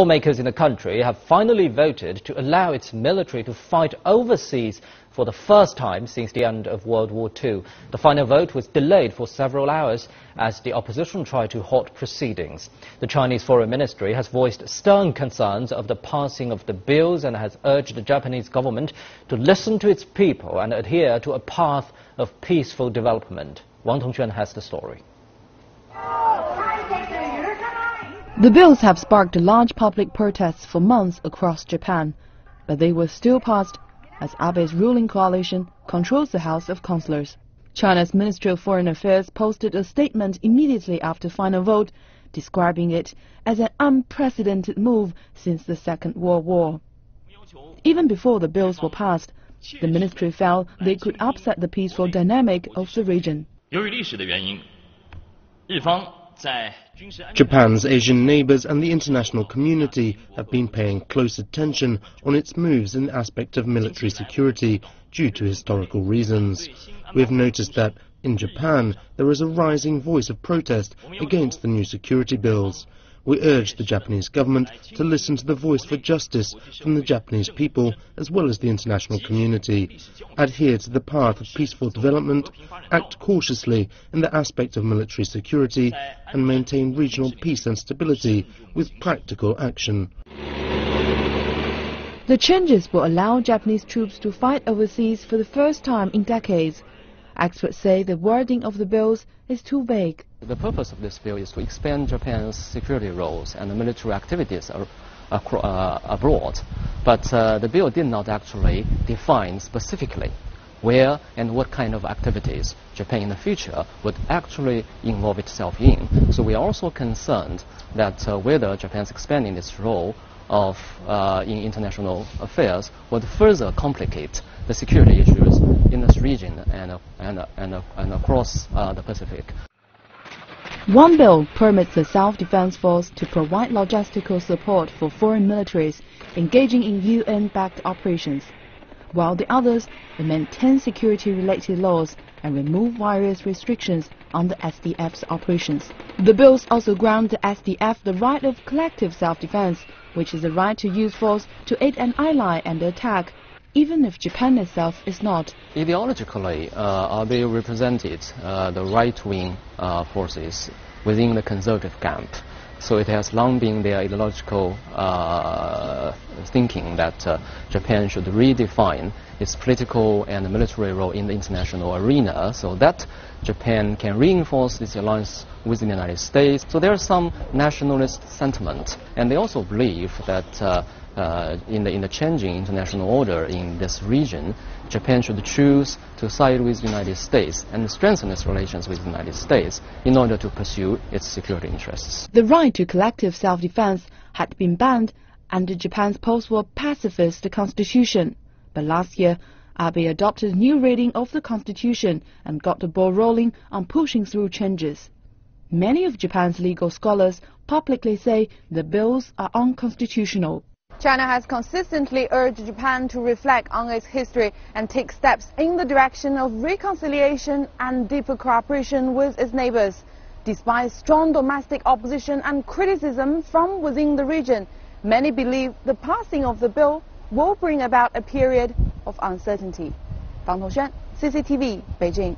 Lawmakers in the country have finally voted to allow its military to fight overseas for the first time since the end of World War II. The final vote was delayed for several hours as the opposition tried to halt proceedings. The Chinese Foreign Ministry has voiced stern concerns of the passing of the bills and has urged the Japanese government to listen to its people and adhere to a path of peaceful development. Wang Tongxuan has the story. The bills have sparked large public protests for months across Japan, but they were still passed as Abe's ruling coalition controls the House of Councillors. China's Ministry of Foreign Affairs posted a statement immediately after final vote, describing it as an unprecedented move since the Second World War. Even before the bills were passed, the ministry felt they could upset the peaceful dynamic of the region. Japan's Asian neighbours and the international community have been paying close attention on its moves in the aspect of military security due to historical reasons. We have noticed that in Japan there is a rising voice of protest against the new security bills. We urge the Japanese government to listen to the voice for justice from the Japanese people as well as the international community, adhere to the path of peaceful development, act cautiously in the aspect of military security, and maintain regional peace and stability with practical action. The changes will allow Japanese troops to fight overseas for the first time in decades. Experts say the wording of the bills is too vague. The purpose of this bill is to expand Japan's security roles and military activities abroad. But the bill did not actually define specifically where and what kind of activities Japan in the future would actually involve itself in. So we are also concerned that whether Japan's expanding its role in international affairs would further complicate the security issues in this region and across the Pacific. One bill permits the Self-Defense Force to provide logistical support for foreign militaries engaging in UN-backed operations, while the others will maintain security-related laws and remove various restrictions on the SDF's operations. The bills also grant the SDF the right of collective self-defense, which is the right to use force to aid an ally under attack, even if Japan itself is not. Ideologically, Abe represented the right-wing forces within the conservative camp. So it has long been their ideological thinking that Japan should redefine its political and military role in the international arena so that Japan can reinforce its alliance with the United States. So there is some nationalist sentiment, and they also believe that in the changing international order in this region, Japan should choose to side with the United States and strengthen its relations with the United States in order to pursue its security interests. The right to collective self-defense had been banned under Japan's post-war pacifist constitution. But last year, Abe adopted a new reading of the constitution and got the ball rolling on pushing through changes. Many of Japan's legal scholars publicly say the bills are unconstitutional. China has consistently urged Japan to reflect on its history and take steps in the direction of reconciliation and deeper cooperation with its neighbors. Despite strong domestic opposition and criticism from within the region, many believe the passing of the bill will bring about a period of uncertainty. Wang Tongxuan, CCTV, Beijing.